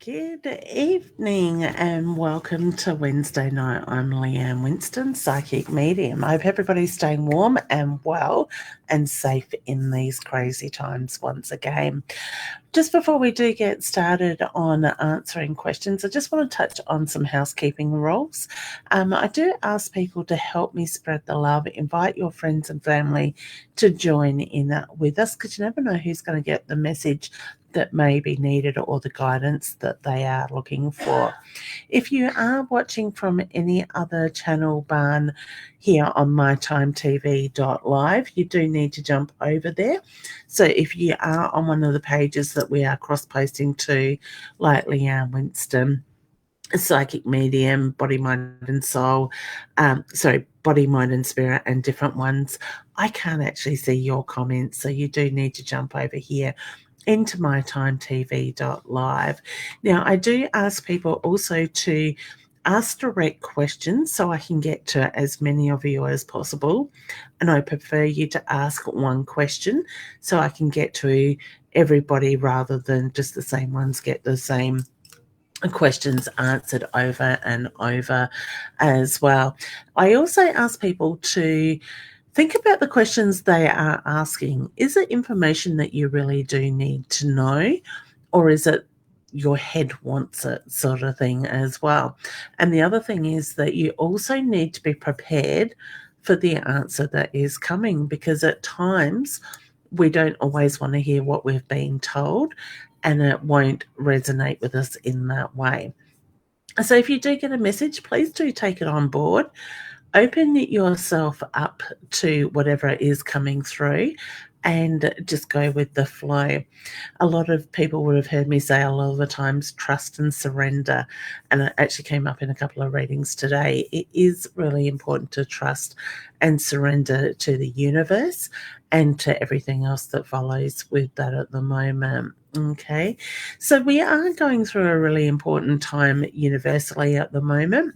Good evening and welcome to Wednesday night. I'm Leanne Winston Psychic Medium. I hope everybody's staying warm and well and safe in these crazy times once again. Just before we do get started on answering questions, I just want to touch on some housekeeping rules. I do ask people to help me spread the love, invite your friends and family to join in with us, because you never know who's going to get the message that may be needed or the guidance that they are looking for. If you are watching from any other channel barn here on mytimetv.live, you do need to jump over there. So if you are on one of the pages that we are cross-posting to, like Leanne Winston Psychic Medium, Body, Mind and Soul, Body, Mind and Spirit, and different ones, I can't actually see your comments, so you do need to jump over here into mytimetv.live. Now, I do ask people also to ask direct questions so I can get to as many of you as possible. And I prefer you to ask one question so I can get to everybody rather than just the same ones get the same questions answered over and over as well. I also ask people to think about the questions they are asking. Is it information that you really do need to know, or is it your head wants it sort of thing as well? And the other thing is that you also need to be prepared for the answer that is coming, because at times we don't always want to hear what we've been told, and it won't resonate with us in that way. So if you do get a message, please do take it on board. Open yourself up to whatever is coming through and just go with the flow. A lot of people would have heard me say a lot of the times, trust and surrender. And it actually came up in a couple of readings today. It is really important to trust and surrender to the universe and to everything else that follows with that at the moment. Okay, so we are going through a really important time universally at the moment.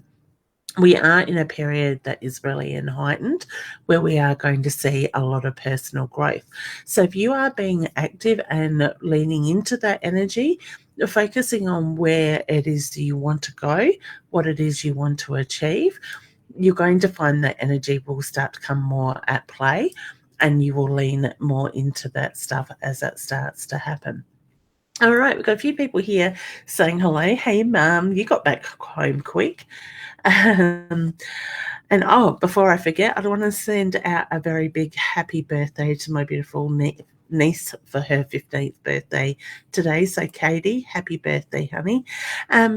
We are in a period that is really heightened, where we are going to see a lot of personal growth. So if you are being active and leaning into that energy, focusing on where it is you want to go, what it is you want to achieve, you're going to find that energy will start to come more at play, and you will lean more into that stuff as that starts to happen. All right, we've got a few people here saying hello. Hey, Mum, you got back home quick. And before I forget, I want to send out a very big happy birthday to my beautiful niece for her 15th birthday today. So Katie, happy birthday, honey.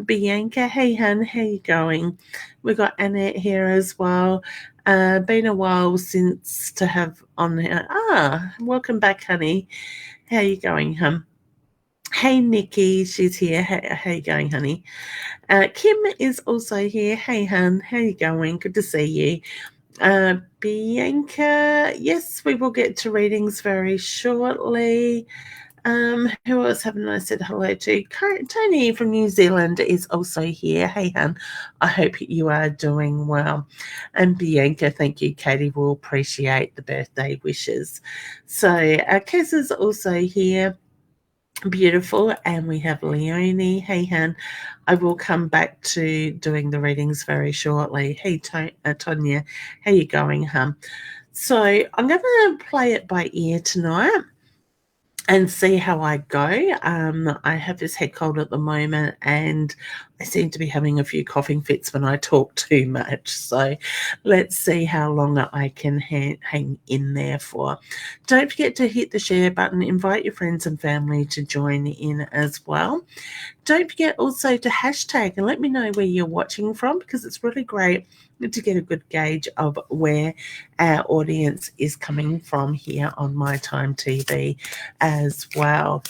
Bianca, hey, hun, how you going? We've got Annette here as well. Been a while since to have on here. Welcome back, honey. How you going, hun? Hey, Nikki, she's here. How you going, honey? Kim is also here. Hey, hun, how you going? Good to see you. Bianca, yes, we will get to readings very shortly. Who else haven't I said hello to? Tony from New Zealand is also here. Hey, hun, I hope you are doing well. And Bianca, thank you, Katie. Will appreciate the birthday wishes. So, Kez is also here. Beautiful. And we have Leonie. Hey, hun. I will come back to doing the readings very shortly. Hey, Tonya, how you going, hun? So I'm going to play it by ear tonight and see how I go. I have this head cold at the moment, and I seem to be having a few coughing fits when I talk too much. So let's see how long I can hang in there for. Don't forget to hit the share button. Invite your friends and family to join in as well. Don't forget also to hashtag and let me know where you're watching from, because it's really great to get a good gauge of where our audience is coming from here on My Time TV as well.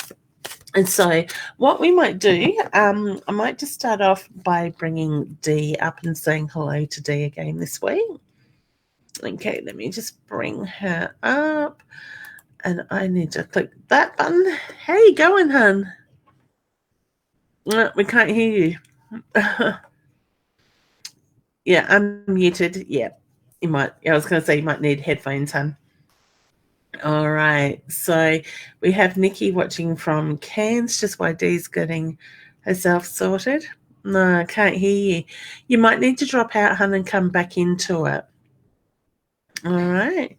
And so what we might do, I might just start off by bringing Dee up and saying hello to Dee again this week. Okay, let me just bring her up. And I need to click that button. How you going, hun? We can't hear you. Yeah, I'm muted. Yeah, you might. I was going to say you might need headphones, hun. All right. So we have Nikki watching from Cairns, just while Dee's getting Herself sorted? No, I can't hear you. You might need to drop out, hun, and come back into it. All right.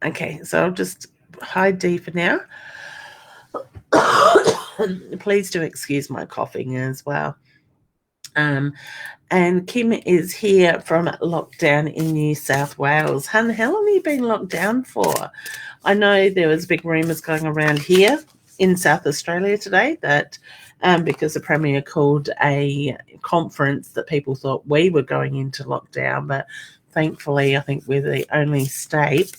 Okay, so I'll just hide D for now. Please do excuse my coughing as well. And Kim is here from lockdown in New South Wales. Hun, how long have you been locked down for? I know there was big rumours going around here in South Australia today that because the Premier called a conference that people thought we were going into lockdown, but thankfully I think we're the only state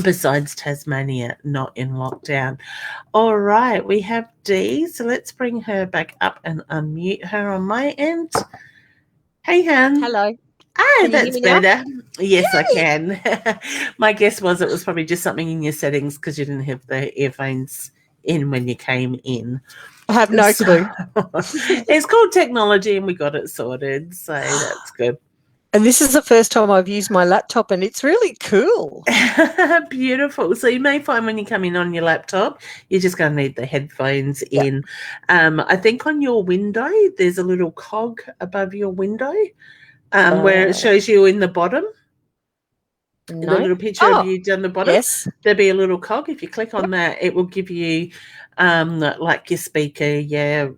besides Tasmania not in lockdown. All right, we have Dee, so let's bring her back up and unmute her on my end. Hey, Han. Hello. That's better. Yes, I can. My guess was it was probably just something in your settings because you didn't have the earphones in when you came in. I have no clue. It's called technology and we got it sorted, so that's good. And this is the first time I've used my laptop and it's really cool. Beautiful. So you may find when you come in on your laptop, you're just going to need the headphones in. I think on your window, there's a little cog above your window where it shows you in the bottom. No. The little picture of you down the bottom. Yes. There'll be a little cog. If you click on that, it will give you like your speaker, your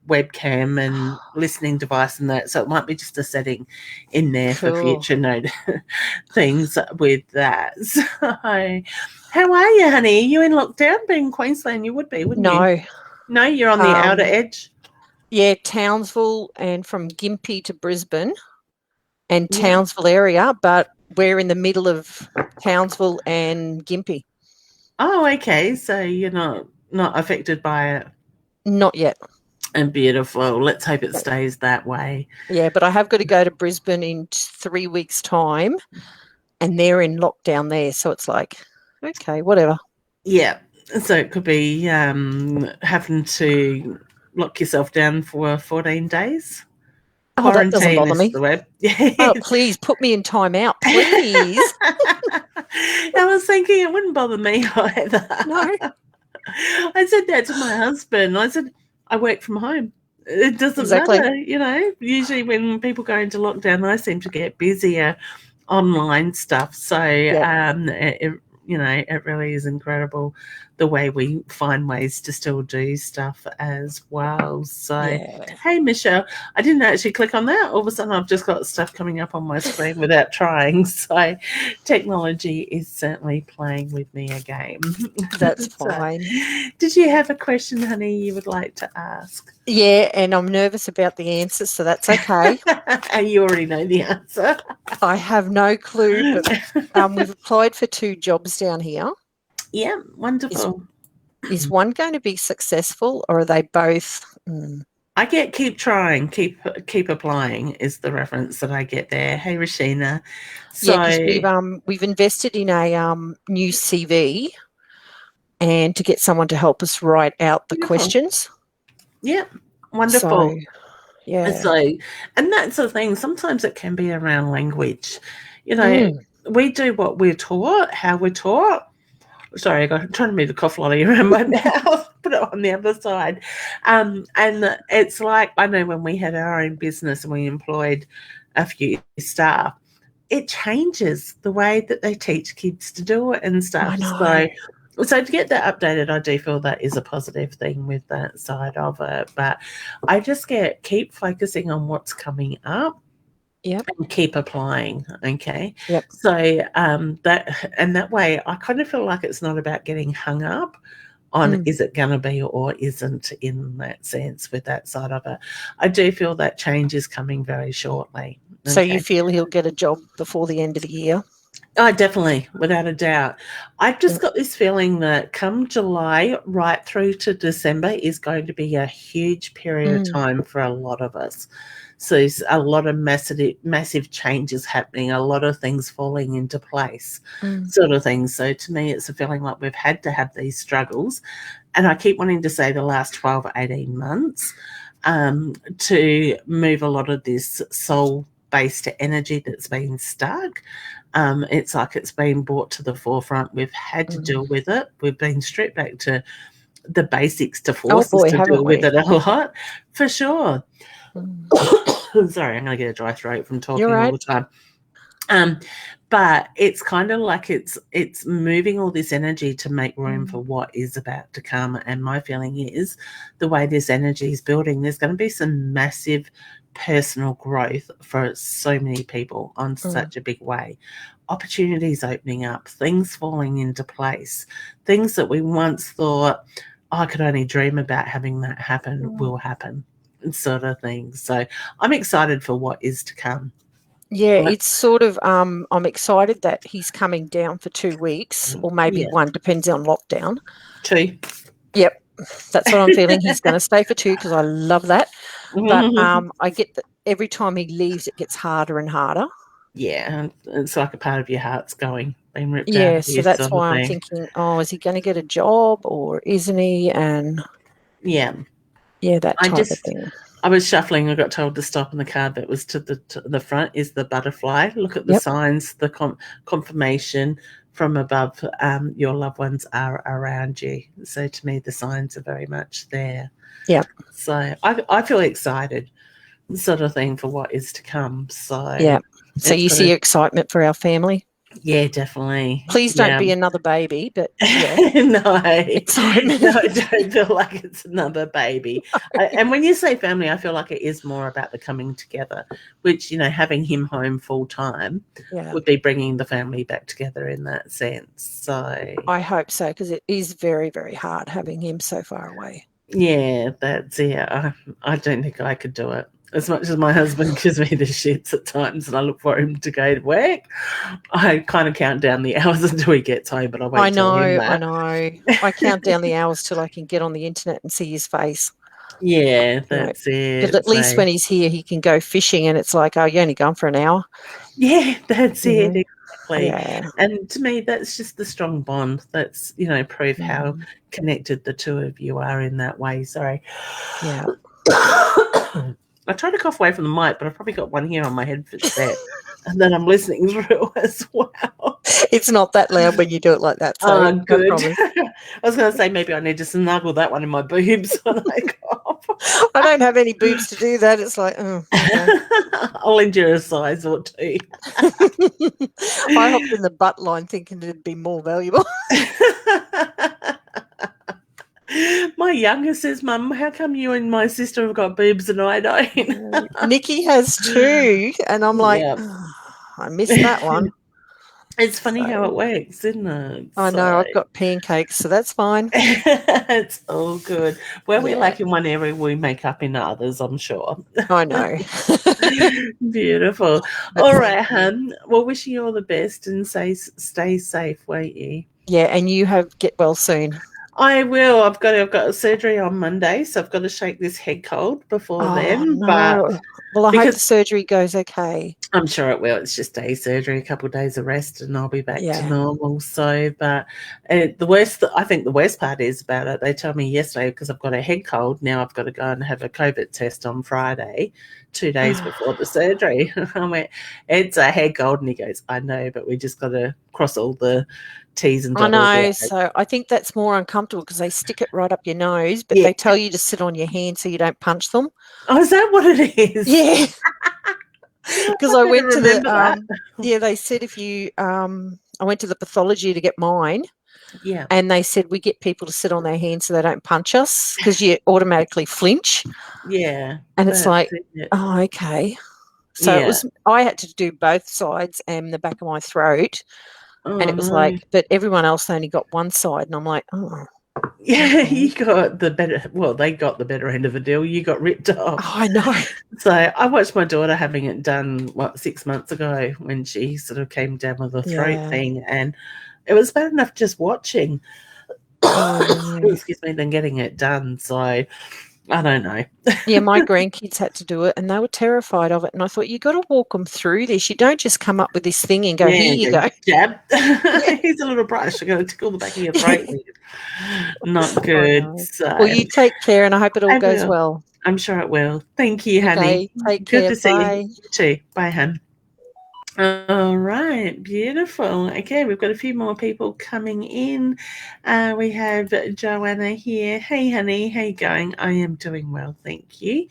webcam and listening device and that. So it might be just a setting in there for future note things with that. So how are you, honey? Are you in lockdown? Being in Queensland, you would be, wouldn't you? No, you're on the outer edge? Yeah, Townsville and from Gympie to Brisbane and Townsville area, but we're in the middle of Townsville and Gympie. Oh, okay. So you're not affected by it? Not yet. And beautiful. Let's hope it stays that way. Yeah, but I have got to go to Brisbane in 3 weeks' time and they're in lockdown there. So it's like, okay, whatever. Yeah. So it could be having to lock yourself down for 14 days. Oh, that doesn't bother me. The web. Oh, please put me in time out, please. I was thinking it wouldn't bother me either. No. I said that to my husband. I said, I work from home. It doesn't matter, you know. Usually when people go into lockdown, I seem to get busier online stuff. So, it really is incredible the way we find ways to still do stuff as well. So, Hey, Michelle, I didn't actually click on that. All of a sudden, I've just got stuff coming up on my screen without trying. So, technology is certainly playing with me a game. That's fine. Did you have a question, honey, you would like to ask? Yeah, and I'm nervous about the answer, so that's okay. You already know the answer. I have no clue, but we've applied for 2 jobs down here. Yeah, wonderful. Is one going to be successful or are they both? I get keep trying, keep applying is the reference that I get there. Hey, Rashina. So we've invested in a new CV and to get someone to help us write out the questions. Yeah, wonderful. So, So, and that's the thing. Sometimes it can be around language. You know, we do what we're taught, how we're taught. Sorry, I'm trying to move the cough lolly around my mouth, put it on the other side. And it's like, I know when we had our own business and we employed a few staff, it changes the way that they teach kids to do it and stuff. I know. So to get that updated, I do feel that is a positive thing with that side of it. But I just keep focusing on what's coming up. Yep. And keep applying. Okay. Yep. So that way I kind of feel like it's not about getting hung up on is it going to be or isn't in that sense with that side of it. I do feel that change is coming very shortly. Okay. So you feel he'll get a job before the end of the year? Oh, definitely, without a doubt. I've just got this feeling that come July right through to December is going to be a huge period of time for a lot of us. So there's a lot of massive changes happening, a lot of things falling into place, sort of thing. So to me, it's a feeling like we've had to have these struggles. And I keep wanting to say the last 12, 18 months to move a lot of this soul-based energy that's been stuck. It's like it's been brought to the forefront. We've had to deal with it. We've been stripped back to the basics to force us to deal with it a lot, for sure. Sorry, I'm going to get a dry throat from talking all the time. But it's kind of like it's moving all this energy to make room for what is about to come. And my feeling is the way this energy is building, there's going to be some massive personal growth for so many people on such a big way. Opportunities opening up, things falling into place, things that we once thought, I could only dream about having that happen will happen, sort of thing. So I'm excited for what is to come. Yeah, it's sort of, I'm excited that he's coming down for 2 weeks, or maybe one, depends on lockdown. 2. Yep, that's what I'm feeling. He's going to stay for 2 because I love that. But I get that every time he leaves, it gets harder and harder. Yeah, it's like a part of your heart's being ripped out. Yeah, so that's why I'm thinking, oh, is he going to get a job or isn't he? And yeah, that type of thing. I was shuffling. I got told to stop, and the card that was to the front is the butterfly. Look at the signs, the confirmation from above. Your loved ones are around you. So to me, the signs are very much there. Yeah. So I feel excited, sort of thing, for what is to come. So yeah. So you see excitement for our family? Yeah, definitely. Please don't be another baby, but no, excitement. No, I don't feel like it's another baby. And when you say family, I feel like it is more about the coming together, which, having him home full time would be bringing the family back together in that sense. So I hope so, because it is very, very hard having him so far away. Yeah, that's it. I don't think I could do it. As much as my husband gives me the shits at times and I look for him to go to work, I kind of count down the hours until he gets home, but I wait till him that. I know. I count down the hours till I can get on the internet and see his face. Yeah, that's it. Because at least when he's here, he can go fishing and it's like, oh, you're only gone for an hour. Yeah, that's it. Exactly. Yeah. And to me, that's just the strong bond. That's, proof how connected the two of you are in that way. Sorry. Yeah. I tried to cough away from the mic, but I've probably got one here on my headset, and then I'm listening through as well. It's not that loud when you do it like that. So good. I was going to say maybe I need to snuggle that one in my boobs when I cough. I don't have any boobs to do that. It's like, I'll endure a size or 2. I hopped in the butt line thinking it'd be more valuable. My youngest says, Mum, how come you and my sister have got boobs and I don't? Nikki has 2, and I'm like, I missed that one. It's funny how it works, isn't it? I know, I've got pancakes, so that's fine. It's all good. Where we lack in one area, we make up in others, I'm sure. I know. Beautiful. All right, hun. Well, wishing you all the best and stay safe, won't you? Yeah, and you get well soon. I will. I've got surgery on Monday, so I've got to shake this head cold before then. No. But I hope the surgery goes okay. I'm sure it will. It's just day surgery, a couple of days of rest, and I'll be back to normal. So, but I think the worst part is about it. They told me yesterday, because I've got a head cold, now I've got to go and have a COVID test on Friday, 2 days before the surgery. I went, it's a head cold, and he goes, I know, but we just got to cross all the T's and dot. I know, so I think that's more uncomfortable because they stick it right up your nose, but they tell you to sit on your hand so you don't punch them. Oh, is that what it is? Yeah. Because I went to they said if you, I went to the pathology to get mine. Yeah. And they said we get people to sit on their hands so they don't punch us because you automatically flinch. Yeah. And it's like, oh, okay. So I had to do both sides and the back of my throat. Oh, and it was like, but everyone else only got one side. And I'm like, oh. Yeah, you got the better, they got the better end of the deal. You got ripped off. Oh, I know. So I watched my daughter having it done, 6 months ago when she sort of came down with a throat thing. And it was bad enough just watching, excuse me, than getting it done. So I don't know. Yeah, my grandkids had to do it and they were terrified of it. And I thought, you got to walk them through this. You don't just come up with this thing and go, here you go. Jab. Here's a little brush. I'm going to tickle the back of your throat. Not good. So. Well, you take care and I hope it all goes well. I'm sure it will. Thank you, honey. Okay, take care. Good to see you. You too. Bye, hon. All right. right, beautiful. Okay, we've got a few more people coming in. We have Joanna here. Hey, honey, how you going? I am doing well, thank you.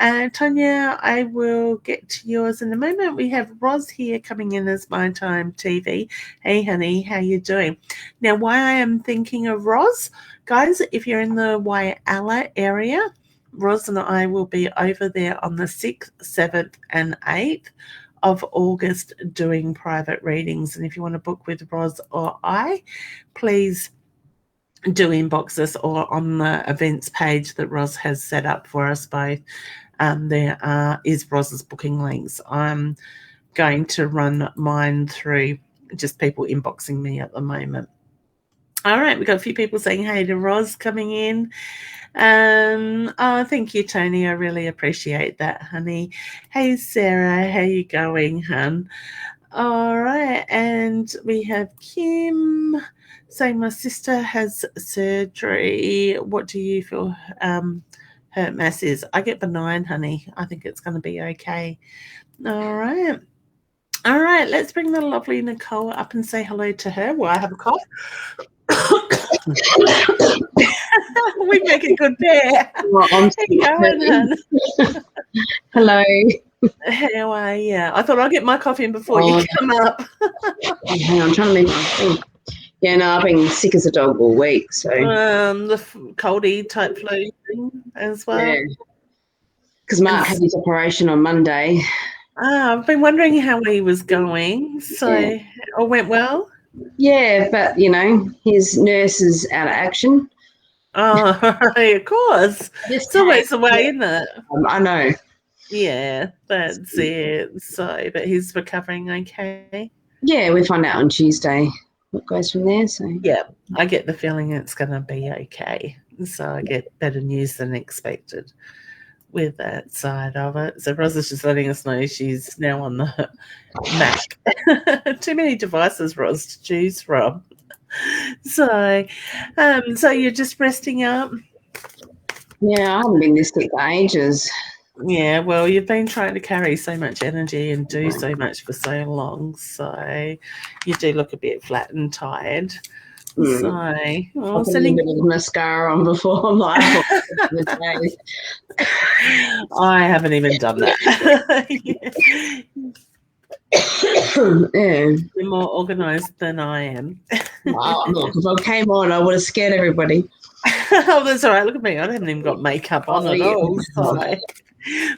Tonya, I will get to yours in a moment. We have Roz here coming in as My Time TV. Hey, honey, how you doing? Now, why I am thinking of Roz, guys, if you're in the Waiala area, Roz and I will be over there on the 6th, 7th, and 8th of August doing private readings. And if you want to book with Roz or I, please do inbox us or on the events page that Roz has set up for us both. There is Roz's booking links. I'm going to run mine through just people inboxing me at the moment. All right, we've got a few people saying hey to Roz coming in. Oh, thank you, Tony. I really appreciate that, honey. Hey, Sarah, how you going, hun? All right, and we have Kim saying my sister has surgery. What do you feel her mass is? I get benign, honey. I think it's going to be okay. All right. All right, let's bring the lovely Nicole up and say hello to her while I have a cough. We make a good pair. Well, I'm Hello. How are you? I thought I'd get my coffee in before you come up. Hang on, I'm trying to make my thing. Yeah, no, I've been sick as a dog all week. So the coldy type flu thing as well. Yeah. Because Mark had his operation on Monday. I've been wondering how he was going. So all went well? Yeah, but his nurse is out of action. Oh, of course. It's always the way, isn't it? I know. Yeah, that's it. So, but he's recovering okay? Yeah, we find out on Tuesday what goes from there. So yeah, I get the feeling it's going to be okay. So I get better news than expected with that side of it. So Roz is just letting us know she's now on the Mac. Too many devices, Roz, to choose from. So you're just resting up? Yeah, I haven't been this sick for ages. Yeah, well, you've been trying to carry so much energy and do so much for so long, so you do look a bit flat and tired. So, I'll put a bit of mascara on before I'm like, I haven't even done that. You're more organised than I am. Wow, look, if I came on, I would have scared everybody. Oh, that's all right. Look at me. I haven't even got makeup on at all. So.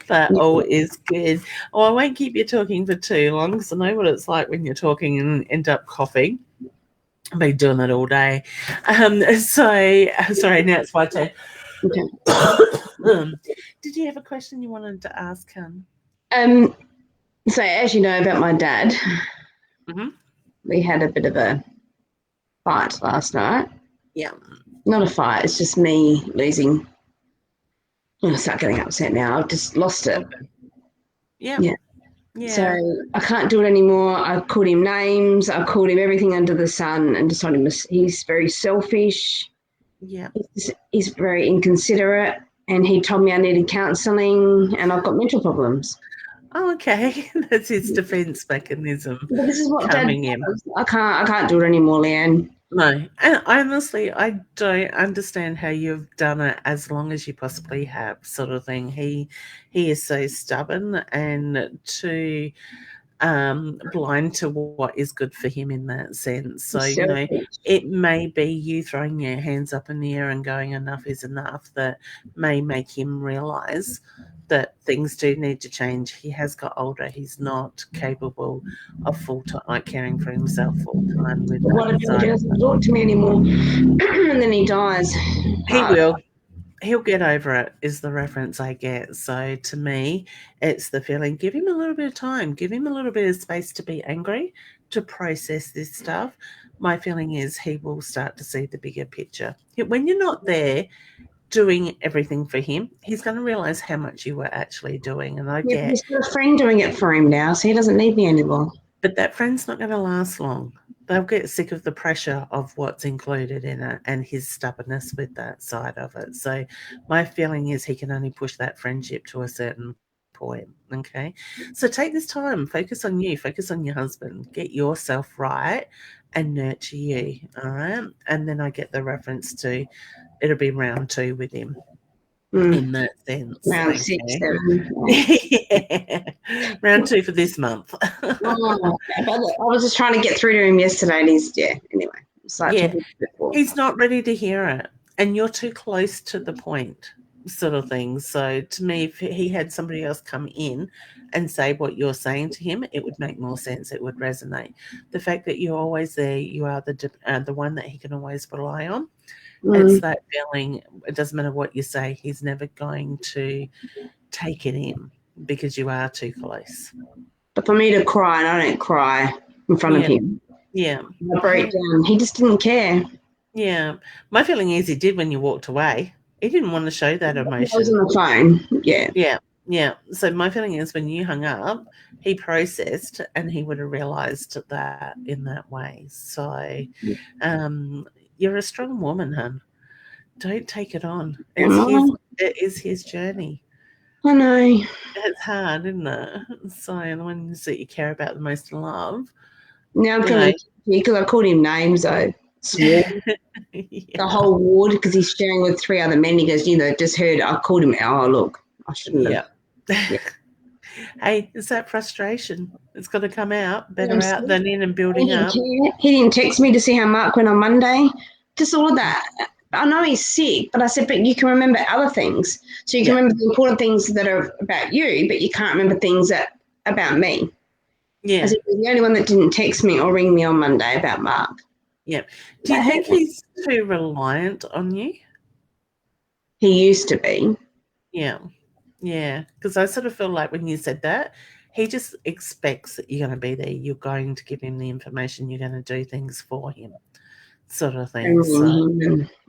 But all is good. Oh, I won't keep you talking for too long because I know what it's like when you're talking and end up coughing. I've been doing it all day. Sorry, now it's my turn. Okay. Did you have a question you wanted to ask, him? So as you know about my dad, we had a bit of a fight last night. Yeah. Not a fight, it's just me losing. I'm going to start getting upset now. I've just lost it. Yeah. So I can't do it anymore. I've called him names. I've called him everything under the sun and decided he's very selfish. Yeah. He's very inconsiderate, and he told me I needed counselling and I've got mental problems. Oh, okay. That's his defence mechanism. But this is what coming in. I can't do it anymore, Leanne. No, and honestly, I don't understand how you've done it as long as you possibly have, sort of thing. He is so stubborn and too blind to what is good for him in that sense. So, it may be you throwing your hands up in the air and going enough is enough that may make him realise that things do need to change. He has got older. He's not capable of full-time caring for himself full-time. What if he doesn't talk to me anymore and then he dies? He will. He'll get over it is the reference I get. So to me, it's the feeling, give him a little bit of time, give him a little bit of space to be angry, to process this stuff. My feeling is he will start to see the bigger picture. When you're not there doing everything for him, he's going to realise how much you were actually doing. And he's got a friend doing it for him now, so he doesn't need me anymore. But that friend's not going to last long. They'll get sick of the pressure of what's included in it and his stubbornness with that side of it. So my feeling is he can only push that friendship to a certain point. Okay. So take this time, focus on you, focus on your husband, get yourself right and nurture you. All right. And then I get the reference to it'll be round 2 with him in that sense. Round okay. 6, 7. Yeah. Round 2 for this month. Oh, I was just trying to get through to him yesterday, and anyway. It's like Yeah. He's not ready to hear it, and you're too close to the point, sort of thing. So to me, if he had somebody else come in and say what you're saying to him, it would make more sense. It would resonate. The fact that you're always there, you are the one that he can always rely on. It's that feeling. It doesn't matter what you say, he's never going to take it in because you are too close. But for me to cry, and I don't cry in front of him. Yeah. I broke down. He just didn't care. Yeah. My feeling is he did when you walked away. He didn't want to show that emotion. I was on the phone. Yeah. Yeah. Yeah. So my feeling is when you hung up, he processed and he would have realised that in that way. So you're a strong woman, hun. Don't take it on. It is his journey. I know. It's hard, isn't it? So the ones that you care about the most and love. Now I'm feeling because I called him names though. The whole ward, because he's sharing with 3 other men. He goes, just heard. I called him. Oh, look, I shouldn't have. Yeah. Hey, it's that frustration. It's got to come out. Better out than in and building up. He didn't text me to see how Mark went on Monday. Just all of that. I know he's sick, but I said, but you can remember other things. So you can remember the important things that are about you, but you can't remember things about me. Yeah. I said, you're the only one that didn't text me or ring me on Monday about Mark. Yeah. Do you think he's too reliant on you? He used to be. Yeah. Yeah. Because I sort of feel like when you said that, he just expects that you're going to be there. You're going to give him the information. You're going to do things for him, sort of thing. So,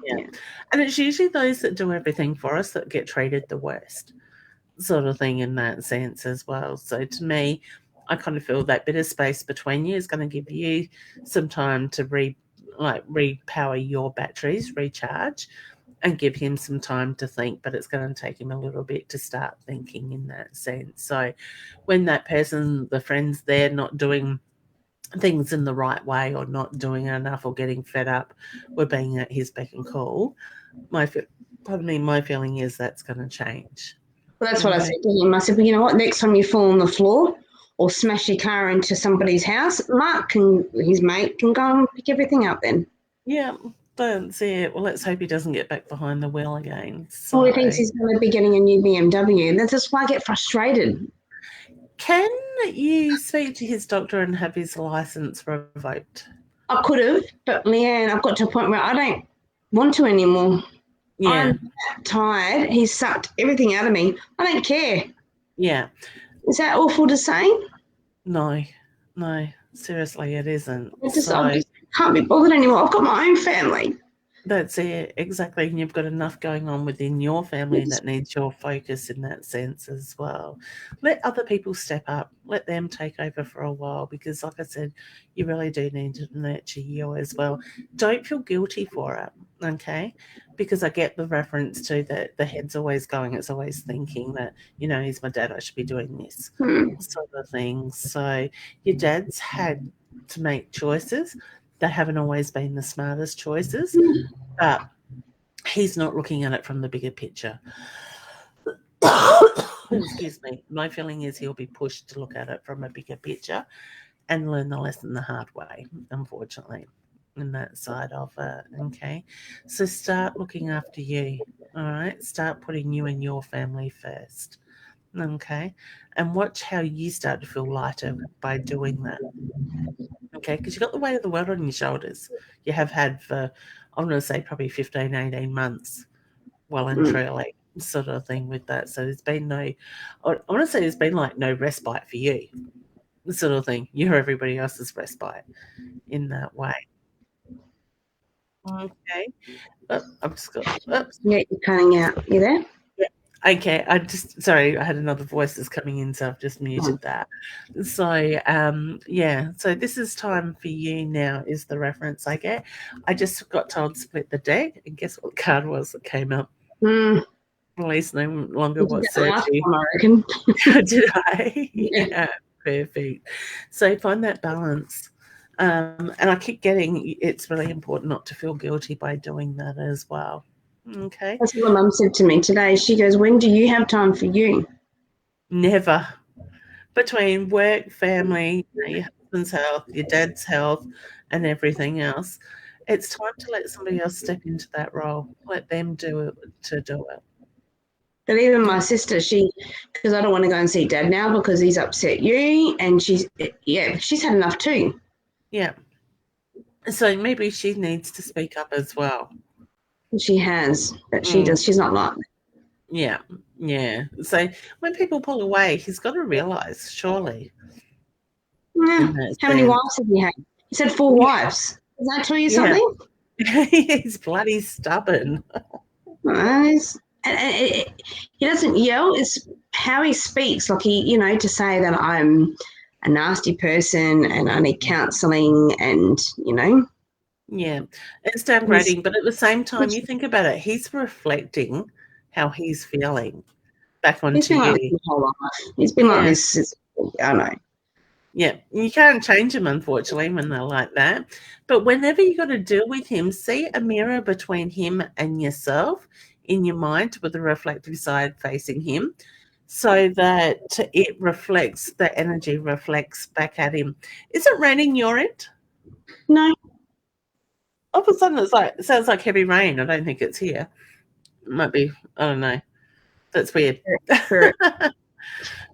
yeah. And it's usually those that do everything for us that get treated the worst, sort of thing in that sense as well. So to me, I kind of feel that bit of space between you is going to give you some time to repower your batteries, recharge, and give him some time to think, but it's going to take him a little bit to start thinking in that sense. So when that person, the friend's there not doing things in the right way or not doing enough or getting fed up with being at his beck and call, my feeling is that's going to change. Well, that's what I said to him. I said, well, you know what, next time you fall on the floor or smash your car into somebody's house, Mark his mate can go and pick everything up then. Yeah, that's it. Well, let's hope he doesn't get back behind the wheel again. So, well, he thinks he's going to be getting a new BMW, and that's just why I get frustrated. Can you speak to his doctor and have his license revoked? I could have, but Leanne, I've got to a point where I don't want to anymore. Yeah. I'm tired. He's sucked everything out of me. I don't care. Yeah. Is that awful to say? No, seriously, it isn't. I just can't be bothered anymore. I've got my own family. That's it, exactly. And you've got enough going on within your family that needs your focus in that sense as well. Let other people step up. Let them take over for a while because, like I said, you really do need to nurture you as well. Don't feel guilty for it, okay? Because I get the reference to that the head's always going, it's always thinking that, he's my dad, I should be doing this sort of thing. So your dad's had to make choices. They haven't always been the smartest choices, but he's not looking at it from the bigger picture. Excuse me. My feeling is he'll be pushed to look at it from a bigger picture and learn the lesson the hard way, unfortunately, in that side of it. Okay. So start looking after you. All right. Start putting you and your family first. Okay. And watch how you start to feel lighter by doing that. Okay, because you've got the weight of the world on your shoulders. You have had for, I'm going to say, probably 15, 18 months, well and truly, sort of thing with that. So there's been I want to say there's been like no respite for you, sort of thing. You're everybody else's respite in that way. Okay. I've just got, oops. Yeah, you're cutting out. You there? Okay, sorry, I had another voice that's coming in, so I've just muted that. So, so this is time for you now is the reference I get. I just got told to split the deck, and guess what card was that came up? At least no longer what Last time, surgery. I reckon. Did I? Yeah. Yeah, perfect. So find that balance. And I keep getting it's really important not to feel guilty by doing that as well. Okay. That's what my mum said to me today. She goes, when do you have time for you? Never. Between work, family, your husband's health, your dad's health, and everything else, it's time to let somebody else step into that role. Let them do it to do it. But even my sister, because I don't want to go and see Dad now because he's upset you, and she's had enough too. Yeah. So maybe she needs to speak up as well. She has, but she does. She's not like that. Yeah, yeah. So when people pull away, he's got to realise, surely. Yeah. How many wives have you had? He said 4 wives. Does that tell you something? He's bloody stubborn. He doesn't yell. It's how he speaks. Like to say that I'm a nasty person and I need counselling and, Yeah, it's downgrading. But at the same time, you think about it, he's reflecting how he's feeling back onto he's been like you. this his whole life. He's been like this. I know. Yeah, you can't change them, unfortunately, when they're like that. But whenever you got to deal with him, see a mirror between him and yourself in your mind with the reflective side facing him so that it reflects, the energy reflects back at him. Is it raining your end? No. All of a sudden, it sounds like heavy rain. I don't think it's here. It might be, I don't know. That's weird.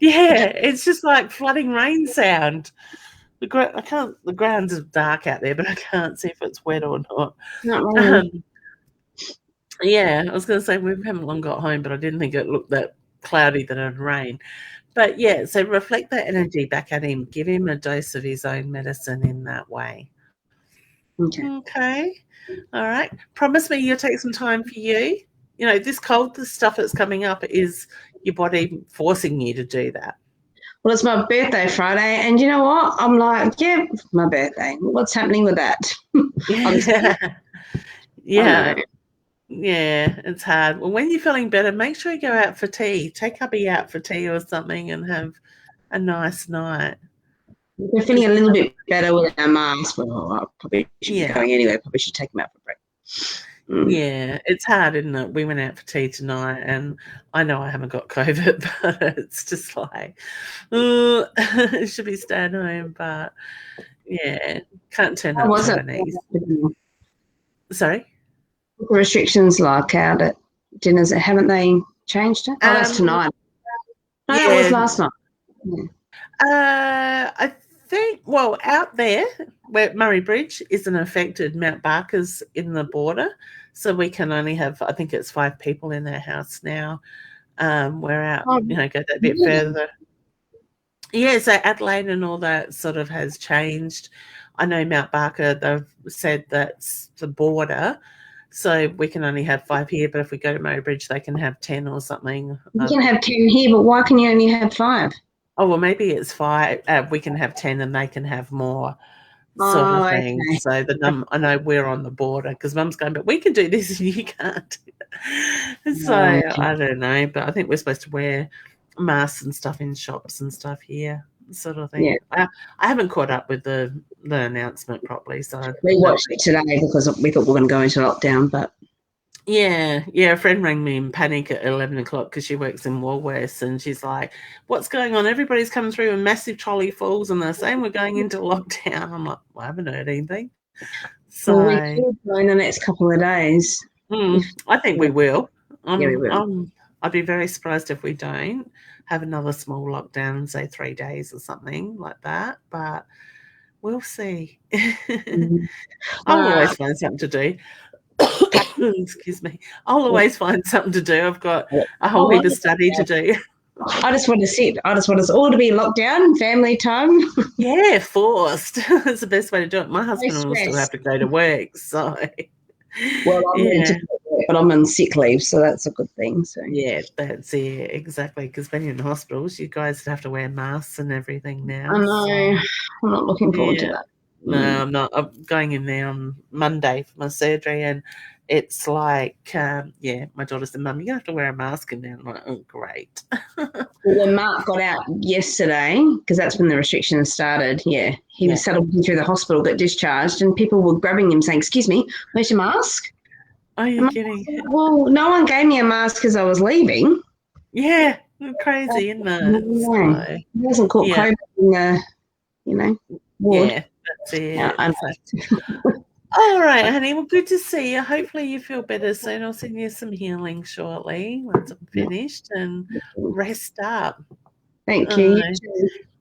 Yeah, it's just like flooding rain sound. The ground's dark out there, but I can't see if it's wet or not. Not really. Yeah, I was going to say we haven't long got home, but I didn't think it looked that cloudy that it'd rain. But yeah, so reflect that energy back at him. Give him a dose of his own medicine in that way. Okay. All right. Promise me you'll take some time for you. This stuff that's coming up is your body forcing you to do that. Well, it's my birthday Friday, and you know what? I'm like, yeah, my birthday. What's happening with that? Yeah. Yeah, it's hard. Well, when you're feeling better, make sure you go out for tea. Take hubby out for tea or something and have a nice night. We're feeling a little bit better with our mask. Well, I probably should be going anyway. Probably should take him out for breakfast. Yeah, it's hard, isn't it? We went out for tea tonight, and I know I haven't got COVID, but it's just like, should be staying home, but yeah, can't turn up Chinese. Sorry? The restrictions like out at dinners, haven't they changed it? Oh, that's tonight. No, that was last night. Yeah. I think, out there where Murray Bridge isn't affected, Mount Barker's in the border, so we can only have, I think it's 5 people in their house now. We're out, go that bit further. Yeah, so Adelaide and all that sort of has changed. I know Mount Barker, they've said that's the border, so we can only have 5 here, but if we go to Murray Bridge, they can have 10 or something. You can have 10 here, but why can you only have 5? Oh, well, maybe it's 5. We can have 10 and they can have more sort of thing. Okay. So I know we're on the border because Mum's going, but we can do this and you can't. So I don't know, but I think we're supposed to wear masks and stuff in shops and stuff here, sort of thing. Yeah. I haven't caught up with the announcement properly. So we watched it today because we thought we were going to go into lockdown, but Yeah, a friend rang me in panic at 11 o'clock because she works in Woolworths and she's like, what's going on? Everybody's come through in massive trolley falls and they're saying we're going into lockdown. I'm like, I haven't heard anything. So we could go in the next couple of days. I think we will. We will. I'd be very surprised if we don't have another small lockdown, say 3 days or something like that, but we'll see. I'll always find something to do. Excuse me. I'll always find something to do. I've got a whole heap of study to do. I just want to sit. I just want us all to be locked down, family time. Yeah, forced. That's the best way to do it. My husband will still have to go to work, so. Well, but I'm on sick leave, so that's a good thing. So yeah, that's it, exactly. Because when you're in hospitals, you guys have to wear masks and everything now. I know. I'm not looking forward to that. No, I'm not. I'm going in there on Monday for my surgery, and it's like, my daughter said, "Mum, you have to wear a mask in there." I'm like, "Oh, great." When Mark got out yesterday, because that's when the restrictions started, he was settled through the hospital, got discharged, and people were grabbing him saying, "Excuse me, where's your mask?" Are you kidding? Well, no one gave me a mask as I was leaving. Yeah, crazy, isn't it? So, He wasn't caught COVID in the, ward. yeah, that's it. Yeah, All right, honey. Well, good to see you. Hopefully you feel better soon. I'll send you some healing shortly once I'm finished, and rest up. Thank you.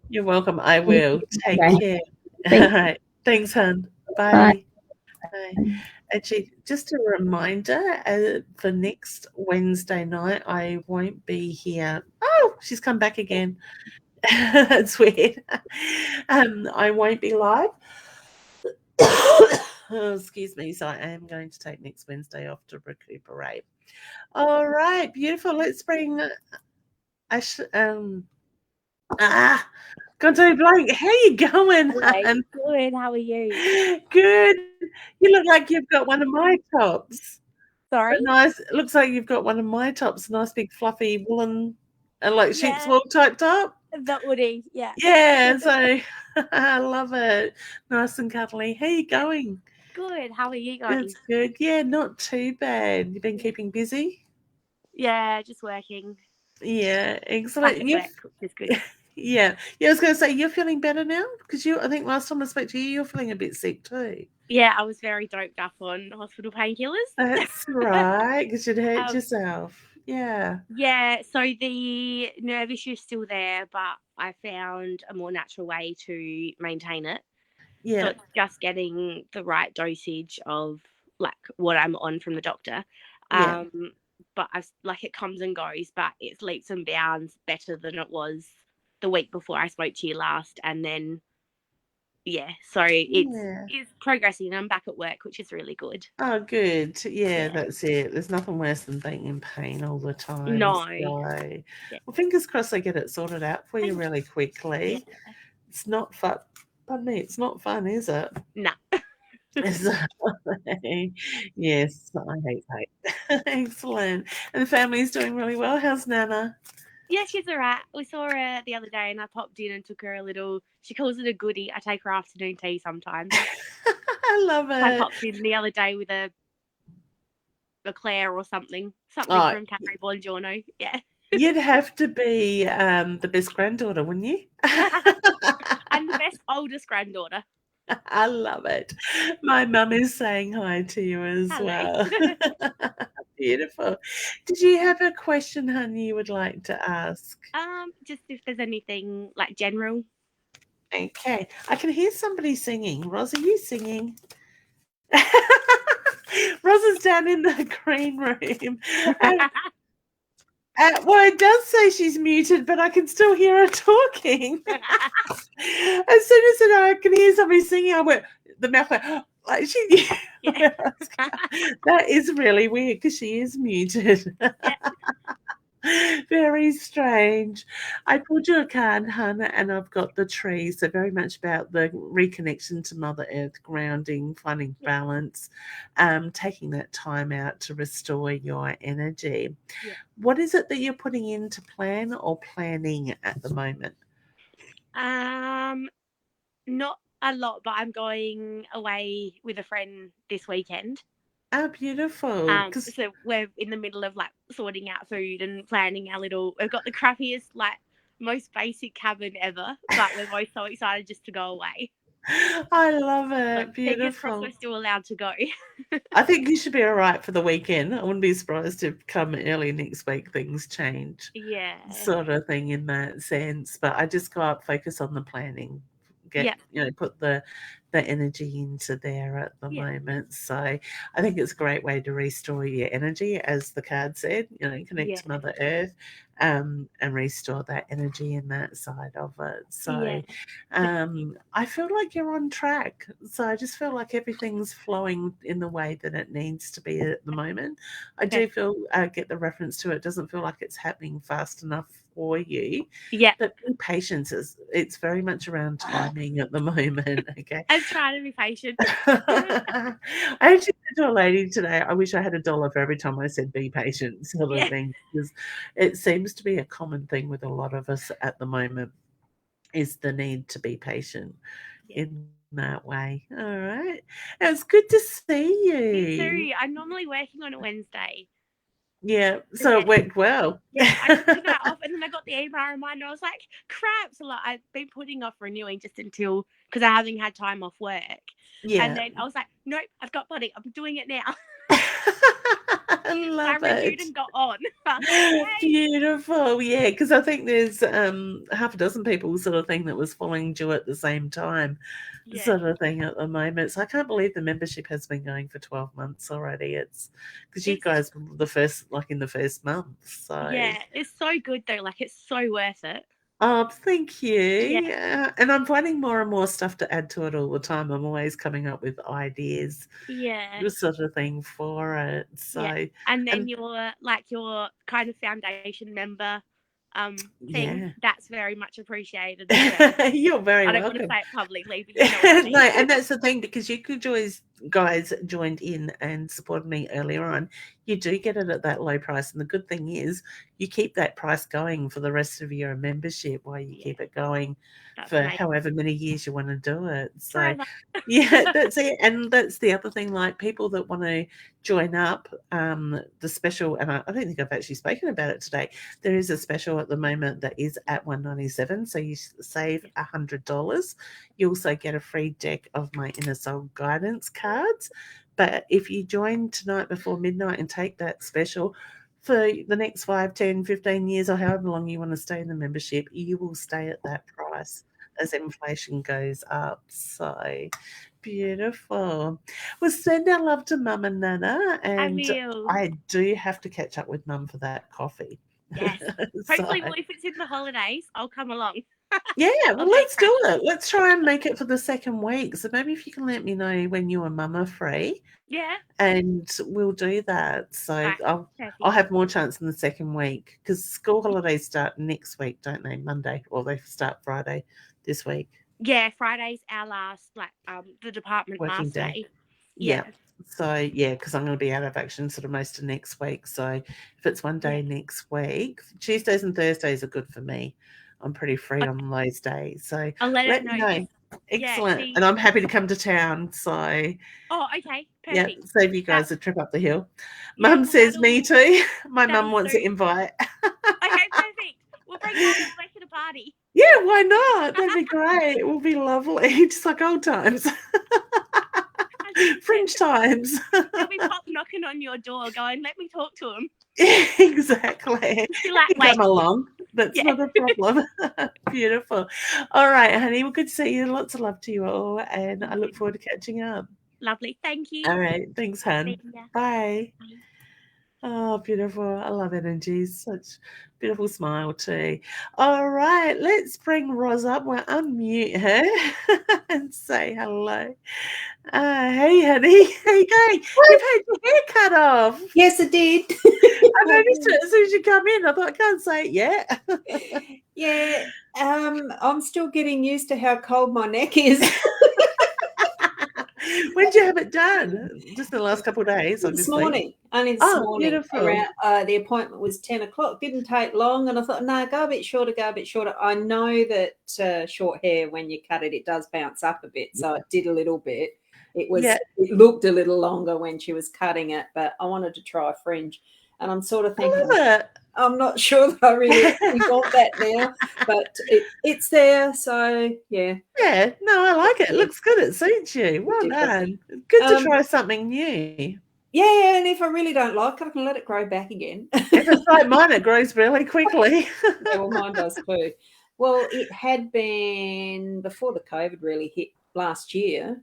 You're welcome. I will. Take care. Thank All right. Thanks, hon. Bye. Bye. Actually, just a reminder, for next Wednesday night, I won't be here. Oh, she's come back again. That's weird. I won't be live. Oh, excuse me. So I am going to take next Wednesday off to recuperate. All right, beautiful. Let's bring gone to blank. How you going, hon? Good. How are you? Good. You look like you've got one of my tops. Sorry? Nice. It looks like you've got one of my tops. Nice big fluffy woolen, like sheep's wool type top. The hoodie, yeah. Yeah. So I love it. Nice and cuddly. How you going? Good. How are you going? That's good. Yeah, not too bad. You've been keeping busy? Yeah, just working. Yeah, excellent. Work, which is good. Yeah. I was going to say, you're feeling better now? Because I think last time I spoke to you, you're feeling a bit sick too. Yeah, I was very doped up on hospital painkillers. That's right, because you'd hurt yourself. Yeah. Yeah, so the nerve issue is still there, but I found a more natural way to maintain it. Yeah. So it's just getting the right dosage of like what I'm on from the doctor. Yeah. But it comes and goes, but it's leaps and bounds better than it was the week before I spoke to you last. And then, so it's progressing. I'm back at work, which is really good. Oh, good. Yeah, that's it. There's nothing worse than being in pain all the time. No. So, well, fingers crossed they get it sorted out for you really quickly. Yeah. It's not fun. Pardon me, it's not fun, is it? No. Yes, I hate that. Excellent. And the family's doing really well. How's Nana? Yeah, she's all right. We saw her the other day and I popped in and took her a little, she calls it a goodie. I take her afternoon tea sometimes. I love it. I popped in the other day with a Claire or something from Carrie Bongiorno. Yeah. You'd have to be the best granddaughter, wouldn't you? And the best oldest granddaughter. I love it. My mum is saying hi to you as well. Beautiful. Did you have a question, honey, you would like to ask? Just if there's anything like general. Okay. I can hear somebody singing. Roz, are you singing? Roz is down in the green room. Well, it does say she's muted, but I can still hear her talking. As soon as I can hear somebody singing, I went, the mouth went, like she. That is really weird because she is muted. Very strange. I pulled you a card, Hannah, and I've got the tree. So very much about the reconnection to Mother Earth, grounding, finding balance, taking that time out to restore your energy. Yeah. What is it that you're putting into plan or planning at the moment? Not a lot, but I'm going away with a friend this weekend. Oh, beautiful. So we're in the middle of sorting out food and planning our we've got the crappiest, most basic cabin ever, but we're both so excited just to go away. I love it. Beautiful. Fingers crossed we're still allowed to go. I think you should be all right for the weekend. I wouldn't be surprised if come early next week things change. Yeah. Sort of thing in that sense. But I just got to focus on the planning. Put the energy into there at the moment. So I think it's a great way to restore your energy, as the card said, connect to Mother Earth and restore that energy in that side of it. So I feel like you're on track. So I just feel like everything's flowing in the way that it needs to be at the moment. I do feel, get the reference to it, doesn't feel like it's happening fast enough for you. Yeah. But be patient. It's very much around timing at the moment. Okay. I'm trying to be patient. I actually said to a lady today, I wish I had $1 for every time I said be patient, sort of thing, because it seems to be a common thing with a lot of us at the moment, is the need to be patient in that way. All right. It's good to see you. You too. I'm normally working on a Wednesday. Yeah, so it worked well. Yeah, I took that off, and then I got the email reminder. I was like, crap. So I've been putting off renewing just until, because I haven't had time off work. Yeah. And then I was like, nope, I've got money. I'm doing it now. I love I renewed and got on. Beautiful. Yeah, because I think there's half a dozen people sort of thing that was falling due at the same time, sort of thing at the moment. So I can't believe the membership has been going for 12 months already. It's because you guys were the first, like in the first month. So yeah, it's so good though. Like, it's so worth it. Oh, thank you. Yeah. And I'm finding more and more stuff to add to it all the time. I'm always coming up with ideas, sort of thing for it. So, and then your kind of foundation member thing, that's very much appreciated. You're very welcome. I don't want to say it publicly, but you know what I mean. No, and that's the thing, because you could guys joined in and supported me earlier on. You do get it at that low price, and the good thing is you keep that price going for the rest of your membership while you keep it going for however many years you want to do it. So yeah, that's it. And that's the other thing, like people that want to join up, the special, and I don't think I've actually spoken about it today. There is a special at the moment that is at $197, so you save $100. You also get a free deck of my Inner Soul guidance cards. But if you join tonight before midnight and take that special for the next 5, 10, 15 years, or however long you want to stay in the membership, you will stay at that price as inflation goes up. So beautiful. Well, send our love to Mum and Nana, and I do have to catch up with Mum for that coffee. Yes. Hopefully, if it's in the holidays, I'll come along. Yeah, well, let's do it. Let's try and make it for the second week. So maybe if you can let me know when you and Mum are free. Yeah. And we'll do that. So I'll have more chance in the second week, because school holidays start next week, don't they? Monday, or they start Friday this week. Yeah, Friday's our last, the department working last day. Yeah. So, yeah, because I'm going to be out of action sort of most of next week. So if it's one day next week, Tuesdays and Thursdays are good for me. I'm pretty free on those days. So I'll let me know. Excellent. Yeah, and I'm happy to come to town. So okay, perfect. Yeah, save you guys a trip up the hill. Mum says me too. My mum wants to invite. Okay, perfect. We'll bring you back to the party. Yeah, why not? That'd be great. It will be lovely. Just like old times. Fringe times. They'll be pop knocking on your door going, let me talk to him. Exactly. Come along. That's not a problem. Beautiful. All right, honey. Well, good to see you. Lots of love to you all, and I look forward to catching up. Lovely. Thank you. All right. Thanks, hon. Bye. Oh, beautiful. I love energies. Such beautiful smile too. All right. Let's bring Roz up. We'll unmute her and say hello. Hey, honey. How you going? You've had your hair cut off. Yes, I did. I noticed it as soon as you come in. I thought, I can't say it yet. Yeah. I'm still getting used to how cold my neck is. When did you have it done? Just in the last couple of days? This morning. Only this morning. Beautiful. Around, the appointment was 10 o'clock. Didn't take long. And I thought, no, go a bit shorter. I know that short hair, when you cut it, it does bounce up a bit. So it did a little bit. It looked a little longer when she was cutting it, but I wanted to try a fringe. And I'm sort of thinking, I'm not sure that I really want that now, but it's there. So, yeah. Yeah, no, I like it. It looks good. It suits you. Well done. Good to try something new. Yeah, and if I really don't like it, I can let it grow back again. If it's like mine, it grows really quickly. Yeah, well, mine does too. Well, it had been before the COVID really hit last year,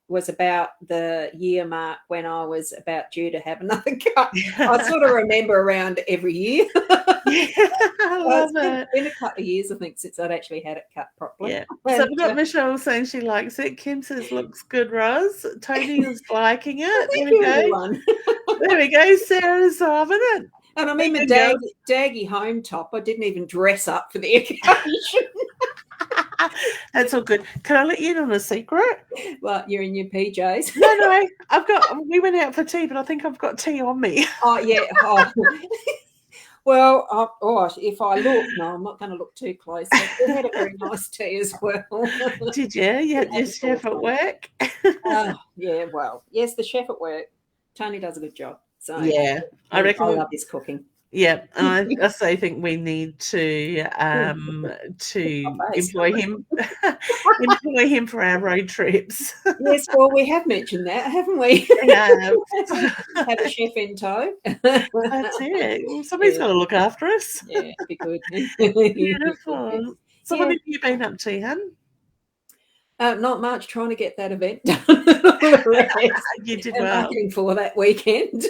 was about the year mark when I was about due to have another cut. I sort of remember around every year. I love it. It's been a couple of years, I think, since I'd actually had it cut properly. Yeah. So we've got Michelle saying she likes it. Kim says looks good, Roz. Tony is liking it. Thank you, everyone. There we go. Sarah's loving it. And I mean, my daggy home top, I didn't even dress up for the occasion. That's all good. Can I let you in on a secret? Well, you're in your PJs. No. We went out for tea, but I think I've got tea on me. Oh, yeah. Oh. Well, if I look, no, I'm not going to look too close. We had a very nice tea as well. Did you? You had your chef at work? Yeah, well, yes, the chef at work. Tony does a good job. So yeah, I reckon I love his cooking. Yeah, I also think we need to employ him for our road trips. Yes, well, we have mentioned that, haven't we? Yeah. Have a chef in tow. That's it. Well, somebody's got to look after us. Yeah, be good. Beautiful. So what have you been up to, hun? Not much, trying to get that event done. You did well. Marketing for that weekend.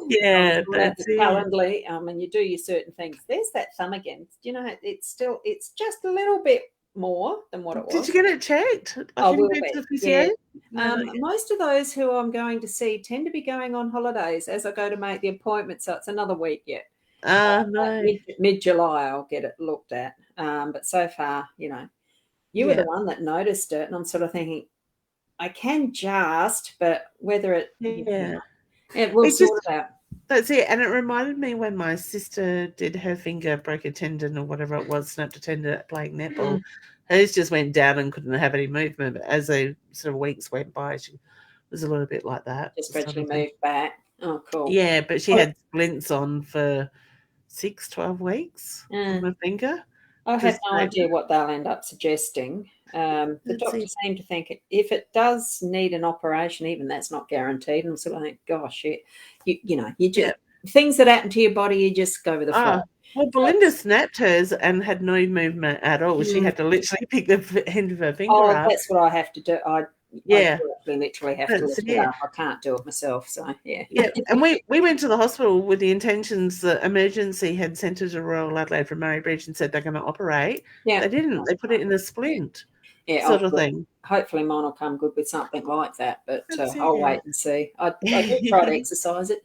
Yeah, that's it. Calendly, and you do your certain things. There's that thumb again. You know, it's just a little bit more than what it was. Did you get it checked? Yeah. Most of those who I'm going to see tend to be going on holidays as I go to make the appointment, so it's another week yet. No. Mid-July I'll get it looked at. But so far, you know, you were the one that noticed it, and I'm sort of thinking, I can just, but whether it, we'll sort it out. That's it. And it reminded me when my sister did her finger, broke a tendon or whatever it was, snapped a tendon playing netball. Hers just went down and couldn't have any movement. But as the sort of weeks went by, she was a little bit like that. Just gradually moved back. Oh, cool. Yeah, but she had splints on for 12 weeks on her finger. I have no idea what they'll end up suggesting. The doctor seemed to think if it does need an operation, even that's not guaranteed. And so I think, gosh, you just things that happen to your body, you just go with the flow. Well, Belinda snapped hers and had no movement at all. She had to literally pick the end of her finger up. Oh, that's what I have to do. I literally have to lift it up. I can't do it myself. So yeah. And we went to the hospital with the intentions that emergency had sent her to Royal Adelaide from Murray Bridge and said they're going to operate. Yeah, they didn't. They put it in a splint. Sort of thing. Hopefully mine will come good with something like that, but I'll wait and see. I did try to exercise it.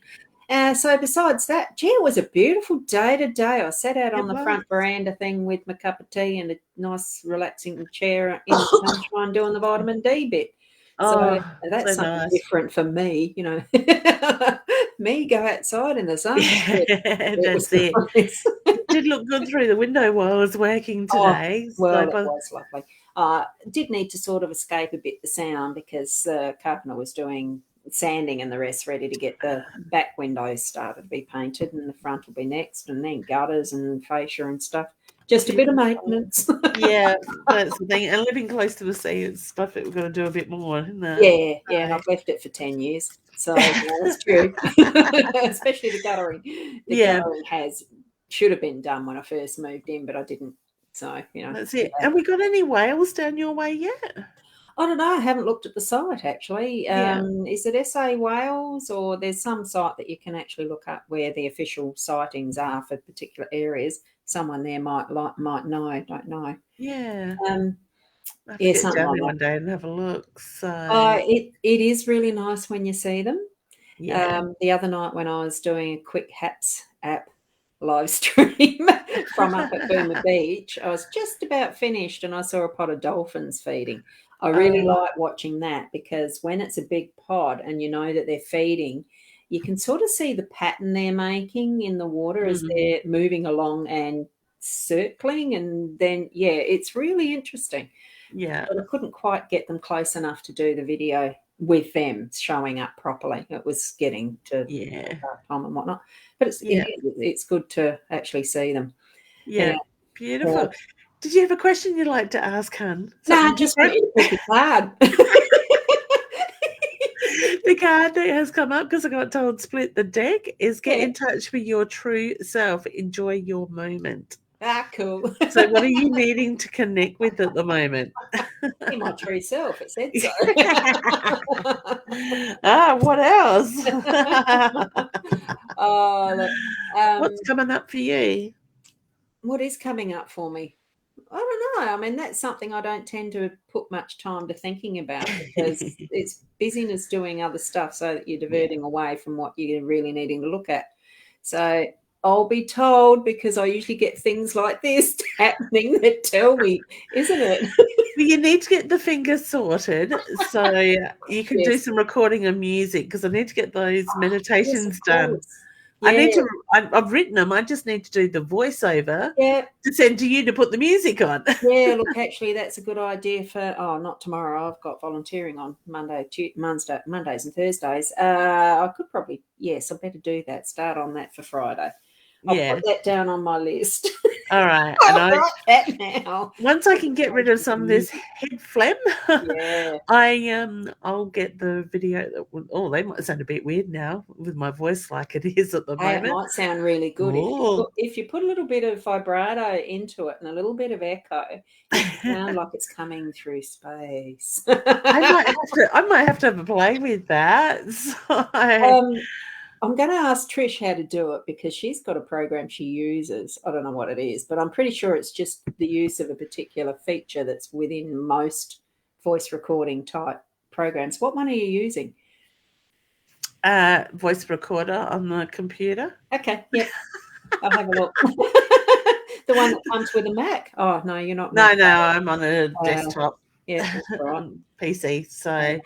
So besides that, it was a beautiful day today. I sat out on the front veranda thing with my cup of tea and a nice relaxing chair in the sunshine doing the vitamin D bit. So that's something nice. Different for me, you know. Me go outside in the sun. That's it. It did look good through the window while I was working today. It was lovely. Did need to sort of escape a bit the sound because Carpenter was doing sanding and the rest, ready to get the back windows started to be painted, and the front will be next, and then gutters and fascia and stuff. Just a bit of maintenance. Yeah, that's the thing. And living close to the sea, it's stuff that we're going to do a bit more, isn't it? Yeah. And I've left it for 10 years. So that's true. Especially the guttering. The guttering should have been done when I first moved in, but I didn't. So, you know. That's it. Have we got any whales down your way yet? I don't know. I haven't looked at the site, actually. Is it SA Wales, or there's some site that you can actually look up where the official sightings are for particular areas? Someone there might know. Don't know. Yeah. Something get down there one day and have a look. So it is really nice when you see them. Yeah. The other night when I was doing a quick Haps app live stream from up at Booma Beach, I was just about finished and I saw a pod of dolphins feeding. I really like watching that because when it's a big pod and you know that they're feeding, you can sort of see the pattern they're making in the water as they're moving along and circling. And then, it's really interesting. Yeah. But I couldn't quite get them close enough to do the video with them showing up properly. It was getting to time and whatnot. But it's good to actually see them. Yeah. Beautiful. Did you have a question you'd like to ask, hun? No, just want you to pick a card. The card that has come up, because I got told split the deck, is get in touch with your true self. Enjoy your moment. Cool. So what are you needing to connect with at the moment? In my true self, it said so. What else? What's coming up for you? What is coming up for me? I don't know. I mean, that's something I don't tend to put much time to thinking about because it's busyness doing other stuff so that you're diverting away from what you're really needing to look at. So I'll be told, because I usually get things like this happening that tell me, isn't it? Well, you need to get the fingers sorted so you can do some recording of music, because I need to get those meditations done. Yeah. I need to. I've written them. I just need to do the voiceover to send to you to put the music on. Yeah, look, actually, that's a good idea for. Oh, not tomorrow. I've got volunteering on Mondays and Thursdays. I could probably. Yes, I better do that. Start on that for Friday. I'll put that down on my list. All right. I'll write that now. Once I can get rid of some of this head phlegm, I'll get the video. They might sound a bit weird now with my voice like it is at the moment. It might sound really good. If you put a little bit of vibrato into it and a little bit of echo, it sounds like it's coming through space. I might have to have a play with that. So. I'm going to ask Trish how to do it, because she's got a program she uses. I don't know what it is, but I'm pretty sure it's just the use of a particular feature that's within most voice recording type programs. What one are you using? Voice recorder on the computer. Okay, yep. I'll have a look. The one that comes with a Mac. Oh, no, you're not. No, I'm on a desktop. Yeah, that's right. PC. So I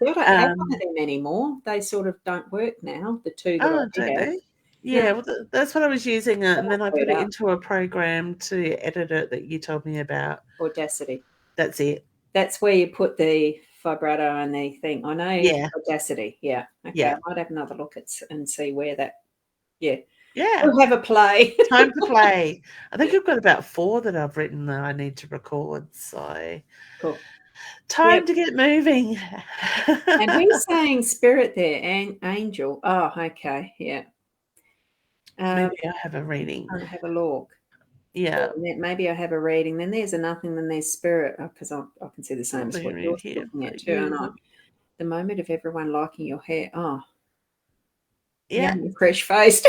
don't have one of them anymore. They sort of don't work now. The two that I have. Yeah, well, that's what I was using, and then I put it into a program to edit it that you told me about. Audacity. That's it. That's where you put the vibrato and the thing. I know. Audacity. Yeah. Okay. Yeah. I might have another look and see where that. Yeah. Yeah. We'll have a play. Time to play. I think I've got about 4 that I've written that I need to record. So cool. Time to get moving. And who's saying spirit there? Angel. Oh, okay. Yeah. Maybe I have a reading. I'll have a look. Yeah. Maybe I have a reading. Then there's a nothing, then there's spirit, because I can see the same as what you're looking at too. And the moment of everyone liking your hair. Oh. Yeah, fresh faced.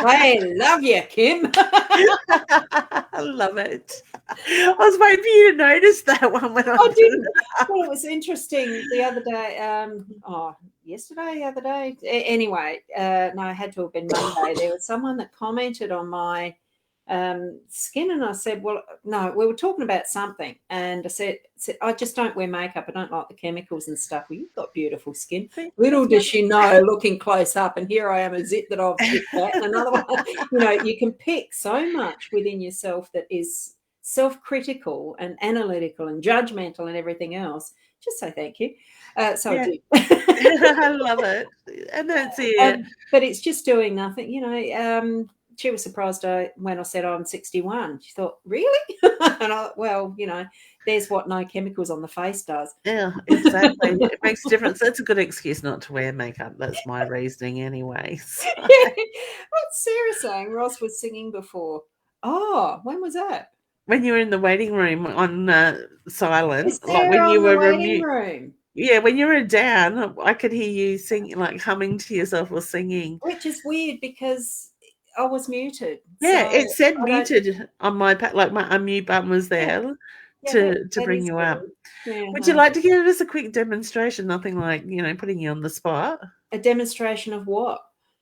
I love you, Kim. I love it. I was waiting for you to notice that one when I didn't. Well, it was interesting the other day. The other day. Anyway, no, it had to have been Monday. There was someone that commented on my skin, and I said, well, no, we were talking about something, and I said I just don't wear makeup. I don't like the chemicals and stuff. Well, you've got beautiful skin. Little does she know, looking close up, and here I am, a zit that I've picked at, and another one. You can pick so much within yourself that is self-critical and analytical and judgmental and everything else. Just say thank you. I do. I love it, and that's it. But it's just doing nothing. She was surprised when I said I'm 61. She thought, really? And there's what no chemicals on the face does. Yeah, exactly. It makes a difference. That's a good excuse not to wear makeup. That's my reasoning anyway. So. Yeah. What's Sarah saying? Ross was singing before. Oh, when was that? When you were in the waiting room on silence. Like when you were waiting room. Yeah, when you were down, I could hear you singing, like humming to yourself or singing. Which is weird because I was muted. Yeah, so it said muted on my like my unmute button was there to bring you up. Yeah, would you like to give us a quick demonstration? Nothing like putting you on the spot. A demonstration of what?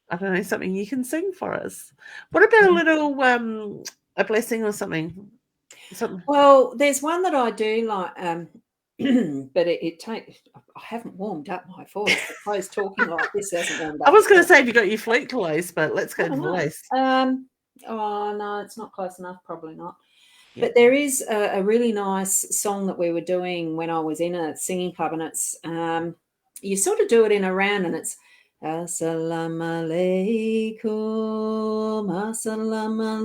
I don't know, something you can sing for us. What about a little a blessing or something? Well, there's one that I do like. But it takes. I haven't warmed up my voice. I suppose talking like this hasn't warmed up. I was going to say, have you got your flute close? But let's go to voice. Oh no, it's not close enough. Probably not. Yeah. But there is a really nice song that we were doing when I was in a singing club, and it's you sort of do it in a round, and it's Assalamu alaikum, Assalamu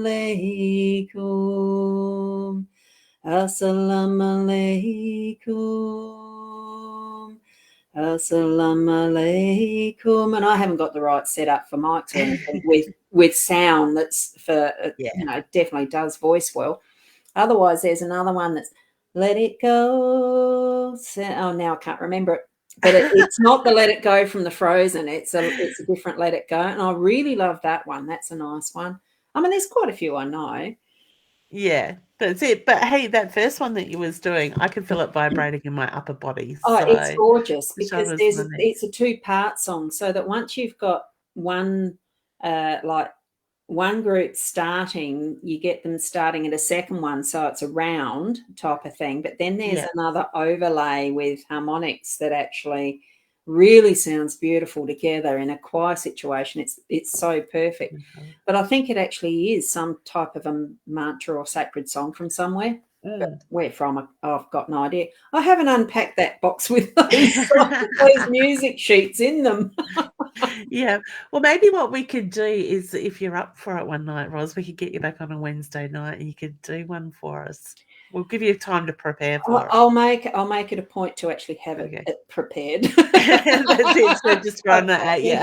alaikum. Assalamu alaikum, Assalamu alaikum, and I haven't got the right setup for mics or anything with sound that's for definitely does voice well. Otherwise, there's another one that's Let It Go. Now I can't remember it, but it's not the Let It Go from the Frozen. It's a different Let It Go, and I really love that one. That's a nice one. I mean, there's quite a few I know. Yeah, that's it. But hey, that first one that you was doing, I can feel it vibrating in my upper body. Oh, so it's gorgeous because it's a 2-part song. So that once you've got one like one group starting, you get them starting at a second one, so it's a round type of thing. But then there's another overlay with harmonics that actually really sounds beautiful together in a choir situation. It's so perfect. But I think it actually is some type of a mantra or sacred song from somewhere. But where from, I've got no idea. I haven't unpacked that box with those music sheets in them. Yeah. Well, maybe what we could do is, if you're up for it one night, Ros, we could get you back on a Wednesday night and you could do one for us. We'll give you time to prepare for it. I'll make it a point to actually have it prepared. That's it. So just run that at you.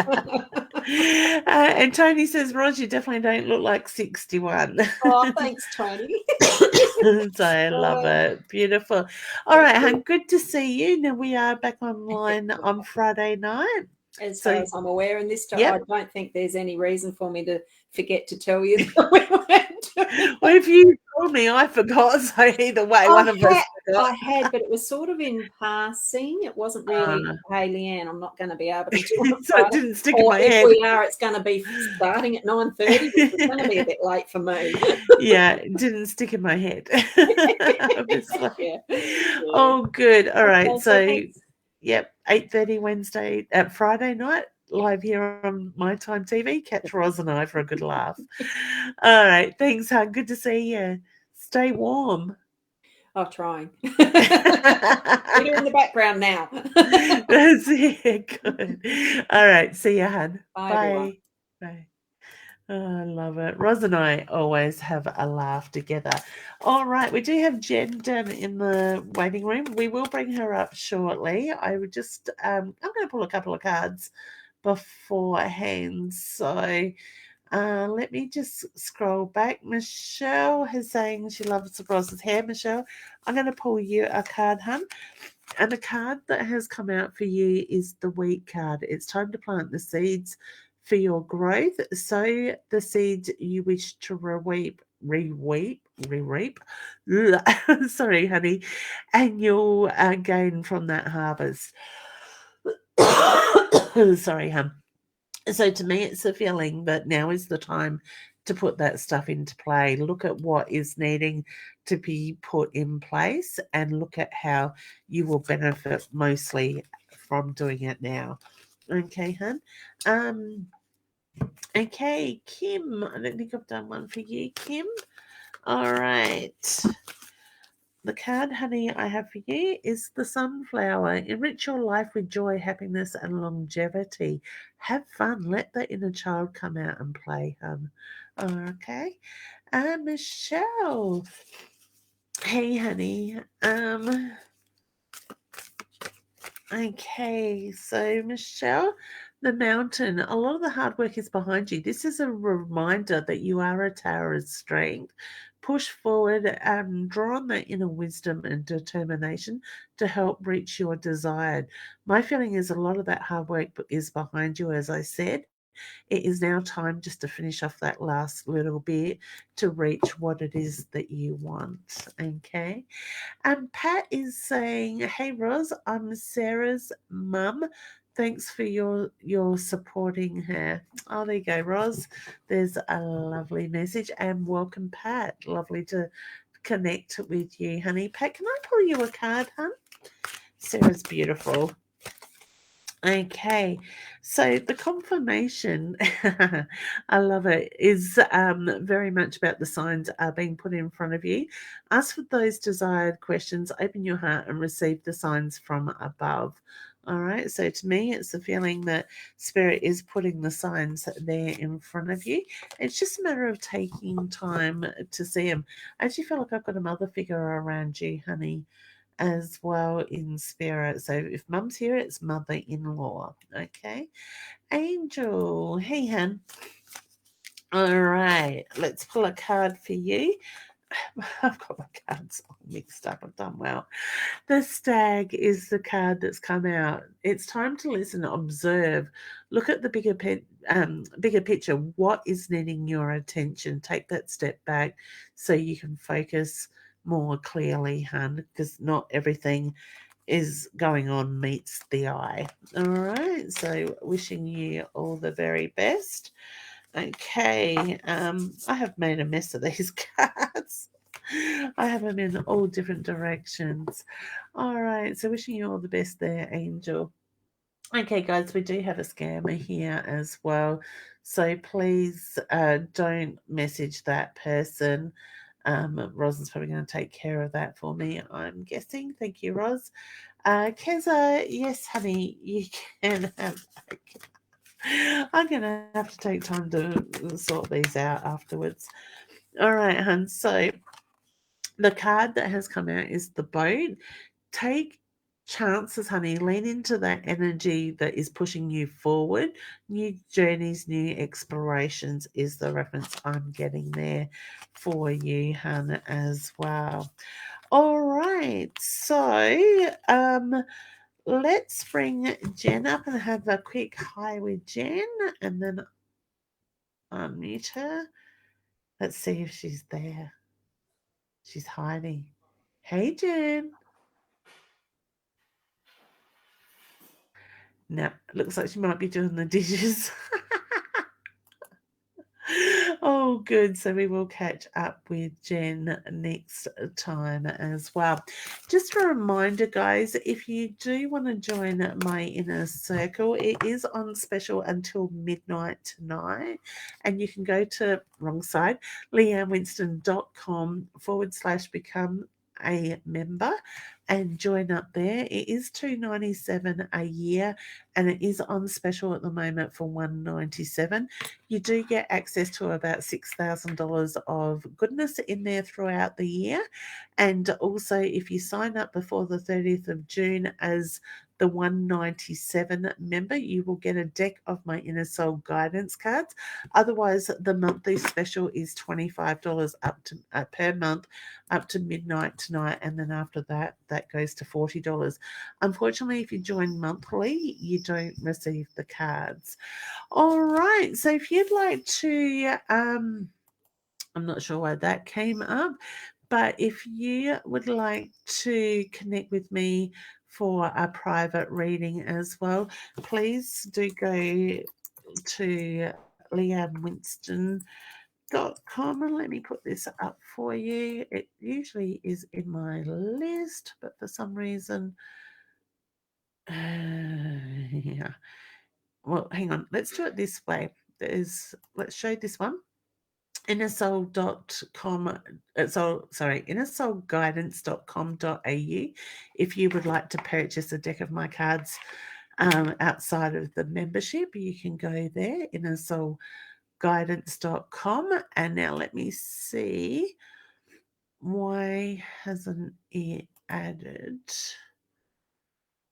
And Tony says, Ros, you definitely don't look like 61. Oh, thanks, Tony. So I love it. Beautiful. All right, hon, good to see you. Now we are back online on Friday night. As far as I'm aware, and this time I don't think there's any reason for me to forget to tell you that we went. Well, if you told me, I forgot. So either way, one of us forgot. I had, but it was sort of in passing. It wasn't really, hey, Leanne, I'm not going to be able to do it. So it didn't stick in my head. If we are, it's going to be starting at 9:30, which is going to be a bit late for me. Yeah, it didn't stick in my head. Oh, good. All right. So, yep, 8:30 Friday night, live here on My Time TV. Catch Ros and I for a good laugh. All right. Thanks, hon. Good to see you. Stay warm. I'm trying. You're in the background now. That's it. Good. All right. See you, hon. Bye. Bye. Oh, I love it. Ros and I always have a laugh together. All right. We do have Jen down in the waiting room. We will bring her up shortly. I would just, I'm going to pull a couple of cards beforehand. So let me just scroll back. Michelle is saying she loves Ros's hair. Michelle, I'm going to pull you a card, hun. And the card that has come out for you is the wheat card. It's time to plant the seeds for your growth. Sow the seeds you wish to re-reap. Sorry, honey. And you'll gain from that harvest. Sorry, hon. So to me, it's a feeling that now is the time to put that stuff into play. Look at what is needing to be put in place and look at how you will benefit mostly from doing it now. Okay, hun. Okay, Kim. I don't think I've done one for you, Kim. All right. The card, honey, I have for you is the sunflower. Enrich your life with joy, happiness, and longevity. Have fun. Let the inner child come out and play, hun. Okay. Michelle. Hey, honey. Okay, so Michelle, the mountain, a lot of the hard work is behind you. This is a reminder that you are a tower of strength. Push forward, draw on that inner wisdom and determination to help reach your desired. My feeling is a lot of that hard work is behind you, as I said. It is now time just to finish off that last little bit to reach what it is that you want. Okay. And Pat is saying, hey, Ros, I'm Sarah's mum. Thanks for your supporting her. Oh, there you go, Ros. There's a lovely message. And welcome, Pat. Lovely to connect with you, honey. Pat, can I pull you a card, hun? Sarah's beautiful. Okay, so the confirmation, I love it, is very much about the signs are being put in front of you. Ask for those desired questions, open your heart and receive the signs from above. All right, so to me, it's the feeling that Spirit is putting the signs there in front of you. It's just a matter of taking time to see them. I actually feel like I've got a mother figure around you, honey, as well in spirit. So if mum's here, it's mother-in-law. Okay. Angel. Hey, hun. All right. Let's pull a card for you. I've got my cards all mixed up. I've done well. The stag is the card that's come out. It's time to listen, observe, look at the bigger picture. What is needing your attention? Take that step back so you can focus more clearly, hun, because not everything is going on meets the eye. All right, so wishing you all the very best. Okay, I have made a mess of these cards. I have them in all different directions. All right, so wishing you all the best there, Angel. Okay, guys, we do have a scammer here as well. So please don't message that person. Roz is probably going to take care of that for me, I'm guessing. Thank you, Roz. Keza, yes, honey, you can have. I'm going to have to take time to sort these out afterwards. All right, hun. So the card that has come out is the boat. Take chances, honey. Lean into that energy that is pushing you forward. New journeys, new explorations is the reference I'm getting there for you, hun, as well. All right. So, let's bring Jen up and have a quick hi with Jen and then unmute her. Let's see if she's there. She's hiding. Hey, Jen. No, looks like she might be doing the dishes. Oh, good. So we will catch up with Jen next time as well. Just a reminder, guys, if you do want to join my inner circle, it is on special until midnight tonight. And you can go to, wrong side, leannewinston.com/become a member and join up there. It is $297 a year and it is on special at the moment for $197. You do get access to about $6,000 of goodness in there throughout the year. And also, if you sign up before the 30th of June as the 197 member, you will get a deck of my Inner Soul guidance cards. Otherwise, the monthly special is $25 up to per month up to midnight tonight, and then after that, that goes to $40. Unfortunately, if you join monthly, you don't receive the cards. All right, so if you'd like to, I'm not sure why that came up, but if you would like to connect with me for a private reading as well, please do go to leannewinston.com and let me put this up for you. It usually is in my list, but for some reason, yeah. Well, hang on. Let's do it this way. Let's show this one. innersoul.com innersoulguidance.com.au if you would like to purchase a deck of my cards outside of the membership, you can go there, innersoulguidance.com. And now let me see, why hasn't it added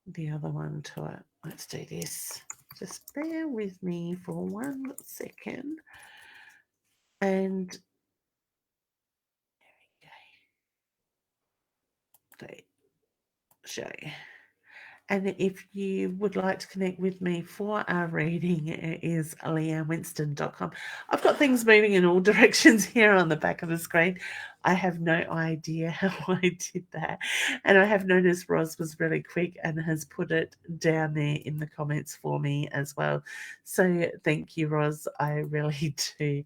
the other one to it? Let's do this. Just bear with me for 1 second. And there we go. Show you. And if you would like to connect with me for our reading, it is leannewinston.com. I've got things moving in all directions here on the back of the screen. I have no idea how I did that. And I have noticed Roz was really quick and has put it down there in the comments for me as well. So thank you, Roz. I really do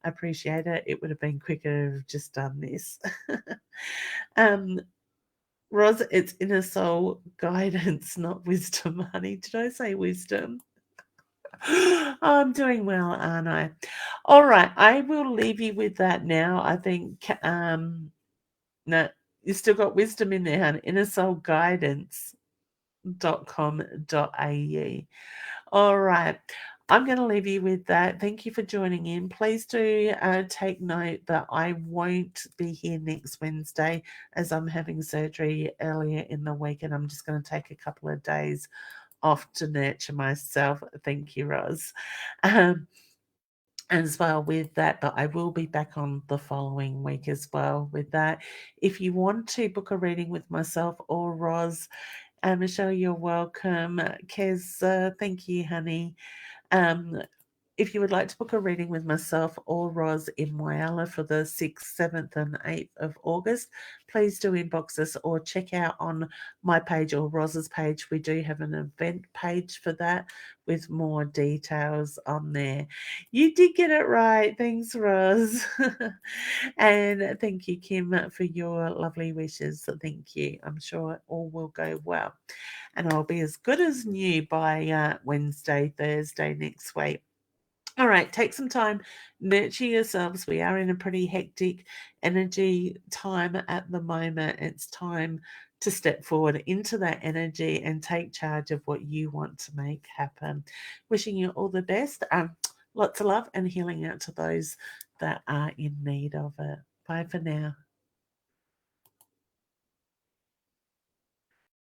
appreciate it. It would have been quicker to have just done this. Roz, it's Inner Soul Guidance, not wisdom, honey. Did I say wisdom? I'm doing well, aren't I? All right, I will leave you with that now. I think, no, you still got wisdom in there, honey. innersoulguidance.com.au. All right. I'm going to leave you with that. Thank you for joining in. Please do take note that I won't be here next Wednesday as I'm having surgery earlier in the week, and I'm just going to take a couple of days off to nurture myself. Thank you, Roz. As well with that, but I will be back on the following week as well with that. If you want to book a reading with myself or Roz, Michelle, you're welcome. Kez, thank you, honey. if you would like to book a reading with myself or Roz in Whyalla for the 6th, 7th and 8th of August, please do inbox us or check out on my page or Roz's page. We do have an event page for that with more details on there. You did get it right. Thanks, Roz. And thank you, Kim, for your lovely wishes. Thank you. I'm sure all will go well. And I'll be as good as new by Wednesday, Thursday next week. All right, take some time, nurture yourselves. We are in a pretty hectic energy time at the moment. It's time to step forward into that energy and take charge of what you want to make happen. Wishing you all the best. Lots of love and healing out to those that are in need of it. Bye for now.